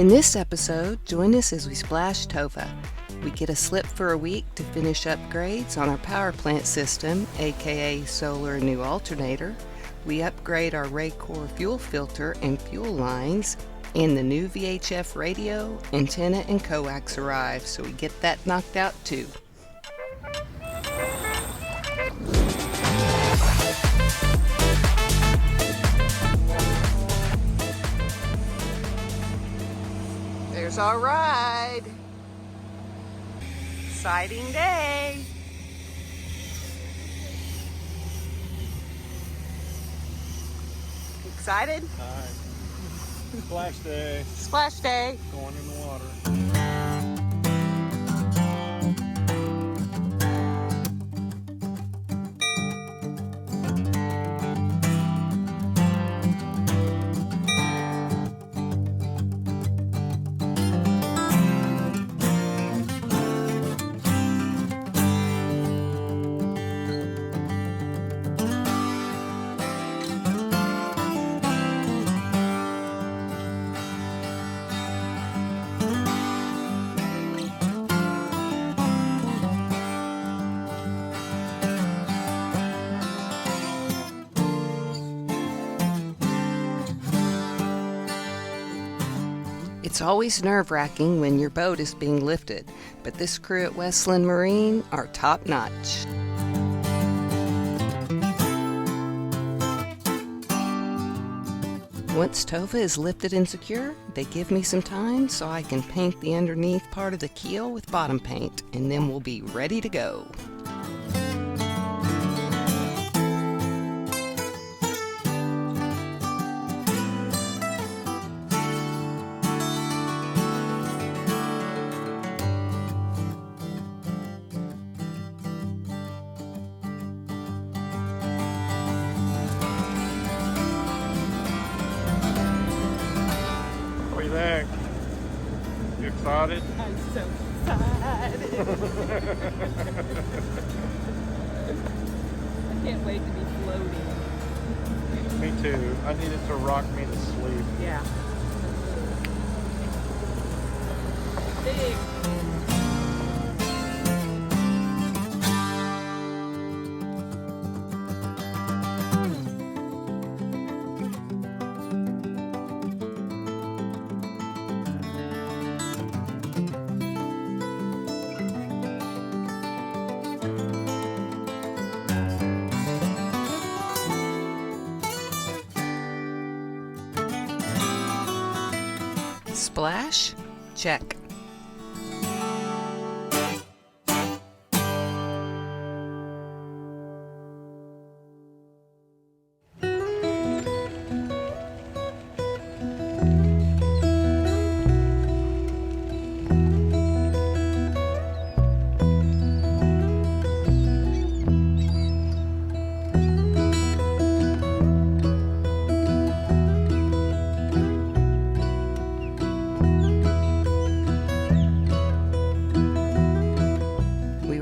In this episode, join us as we splash Tova. We get a slip for a week to finish upgrades on our power plant system, aka solar new alternator. We upgrade our Racor fuel filter and fuel lines, and the new VHF radio, antenna, and coax arrive, so we get that knocked out too. There's our ride. Exciting day. Excited? Alright. Splash day. Splash day. Going in the water. It's always nerve-wracking when your boat is being lifted, but this crew at Westland Marine are top-notch. Once Tova is lifted and secure, they give me some time so I can paint the underneath part of the keel with bottom paint, and then we'll be ready to go. You excited? I'm so excited. I can't wait to be floating. Me too. I need it to rock me to sleep. Yeah. Big. Splash? Check.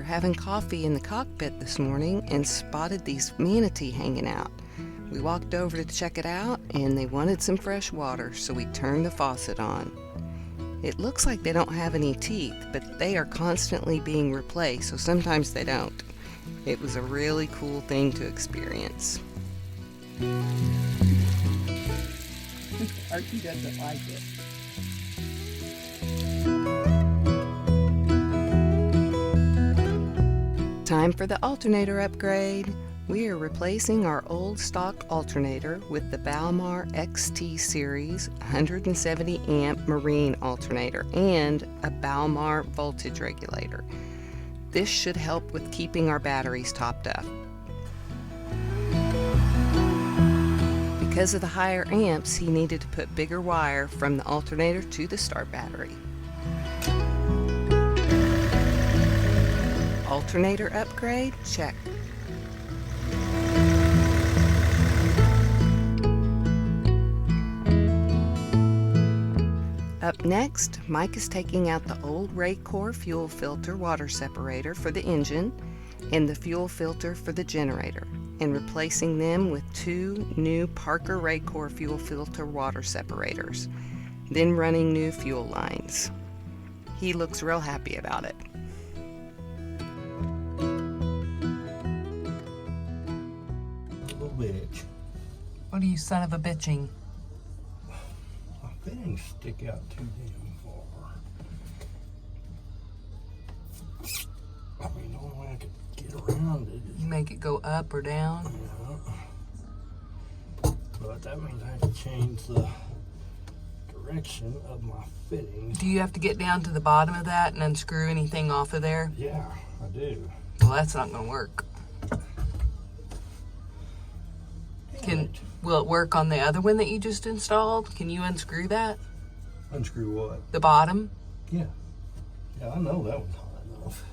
Having coffee in the cockpit this morning and spotted these manatee hanging out. We walked over to check it out and they wanted some fresh water, so we turned the faucet on. It looks like they don't have any teeth, but they are constantly being replaced, so sometimes they don't. It was a really cool thing to experience. Archie doesn't like it. Time for the alternator upgrade. We are replacing our old stock alternator with the Balmar XT series 170 amp marine alternator and a Balmar voltage regulator. This should help with keeping our batteries topped up. Because of the higher amps, he needed to put bigger wire from the alternator to the start battery. Alternator upgrade? Check. Up next, Mike is taking out the old Racor fuel filter water separator for the engine and the fuel filter for the generator, and replacing them with two new Parker Racor fuel filter water separators. then running new fuel lines. He looks real happy about it. Little bitch. What are you son of a bitching? My fittings stick out too damn far. I mean, the only way I could get around it is, You make it go up or down? but that means I have to change the direction of my fittings. Do you have to get down to the bottom of that and unscrew anything off of there? Yeah, I do. Well, that's not going to work. Will it work on the other one that you just installed? Can you unscrew that? Unscrew what? The bottom? Yeah. Yeah, I know that one's high enough.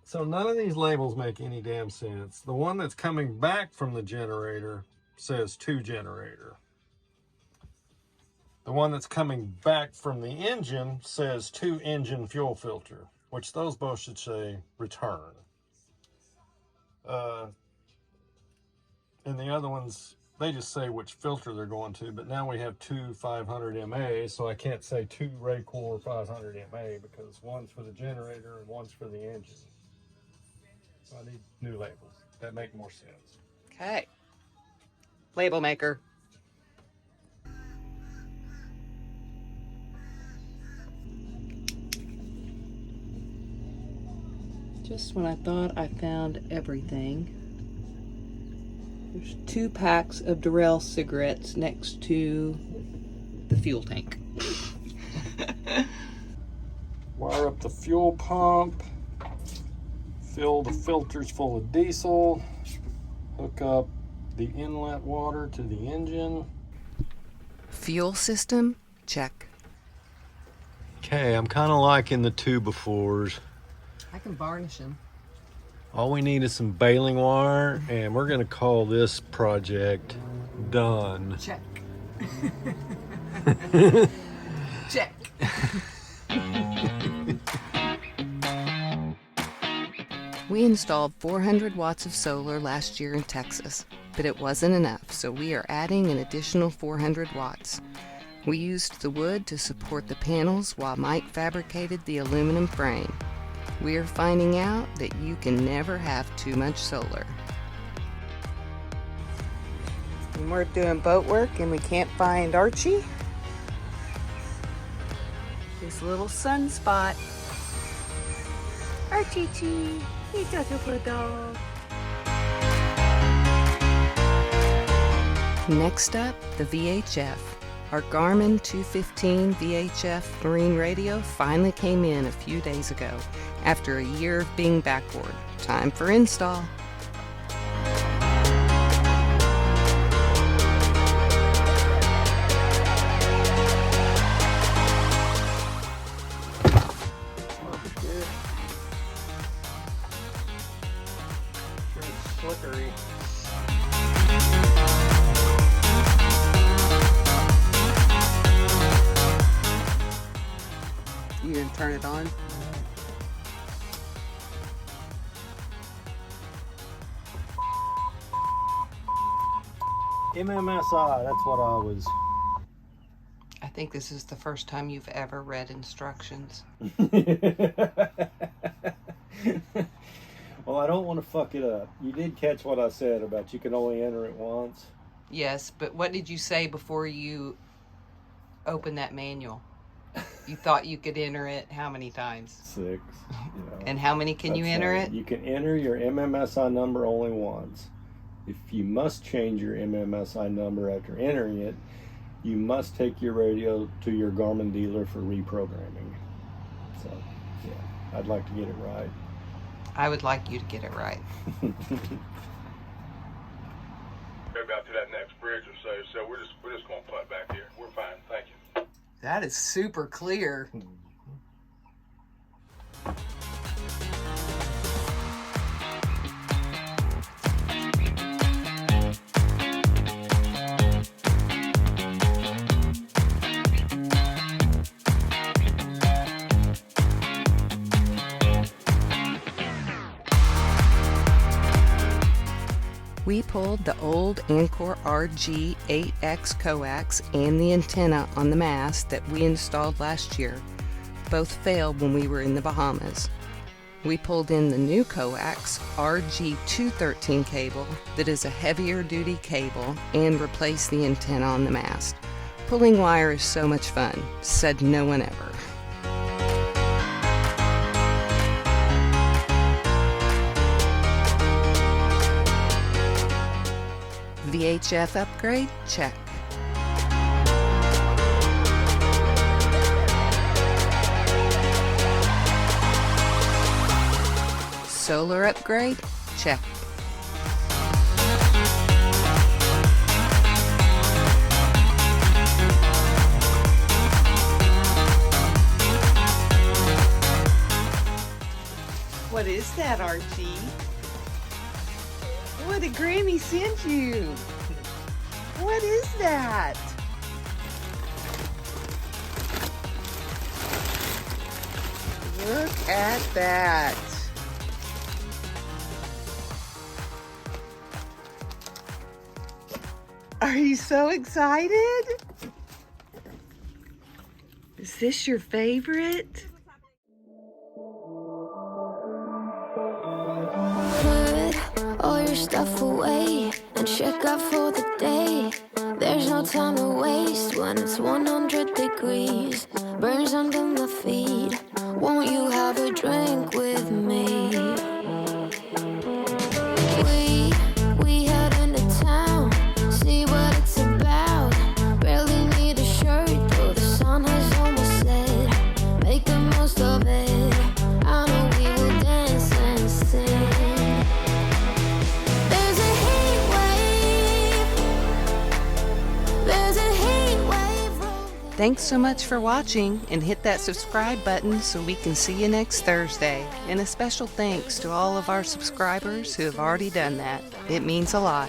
So none of these labels make any damn sense. The one that's coming back from the generator says 2 generator. The one that's coming back from the engine says 2 engine fuel filter, which those both should say return. And the other ones, they just say which filter they're going to, but now we have 2 500 MA, so I can't say 2 Racor 500 MA because one's for the generator and one's for the engine. So I need new labels that make more sense. Okay. Label maker. Just when I thought I found everything, there's 2 packs of Durrell cigarettes next to the fuel tank. Wire up the fuel pump, fill the filters full of diesel, hook up the inlet water to the engine. Fuel system, check. Okay, I'm kind of liking the 2 befores. I can varnish them. All we need is some baling wire, and we're going to call this project done. Check. Check. We installed 400 watts of solar last year in Texas, but it wasn't enough, so we are adding an additional 400 watts. We used the wood to support the panels while Mike fabricated the aluminum frame. We are finding out that you can never have too much solar. When we're doing boat work and we can't find Archie, this little sunspot. Archie, he's such a good dog. Next up, the VHF. Our Garmin 215 VHF marine radio finally came in a few days ago after a year of being backward. Time for install. Slickery. You gonna turn it on? MMSI, that's what I was. I think this is the first time you've ever read instructions. Well, I don't want to fuck it up. You did catch what I said about you can only enter it once. Yes, but what did you say before you opened that manual? You thought you could enter it how many times? 6. You know. And how many can you That's enter right. it? You can enter your MMSI number only once. If you must change your MMSI number after entering it, you must take your radio to your Garmin dealer for reprogramming. So, yeah, I'd like to get it right. I would like you to get it right. Maybe out to that next bridge or so we're just gonna putt back here. We're fine, thank you. That is super clear. We pulled the old Ancor RG8X coax and the antenna on the mast that we installed last year. Both failed when we were in the Bahamas. We pulled in the new coax RG213 cable that is a heavier duty cable and replaced the antenna on the mast. Pulling wire is so much fun, said no one ever. VHF upgrade? Check. Solar upgrade? Check. What is that, Archie? What did Granny send you? What is that? Look at that. Are you so excited? Is this your favorite? Put all your stuff away and check out for the day. There's no time to waste when it's 100 degrees. Burns under my feet. Won't you have a drink with me? We head into town, see what it's about. Barely need a shirt, though the sun has almost set. Make the most of it. I know we will dance and sing. There's a heat wave. There's a heat wave rolling. Thanks so much for watching, and hit that subscribe button so we can see you next Thursday. And a special thanks to all of our subscribers who have already done that. It means a lot.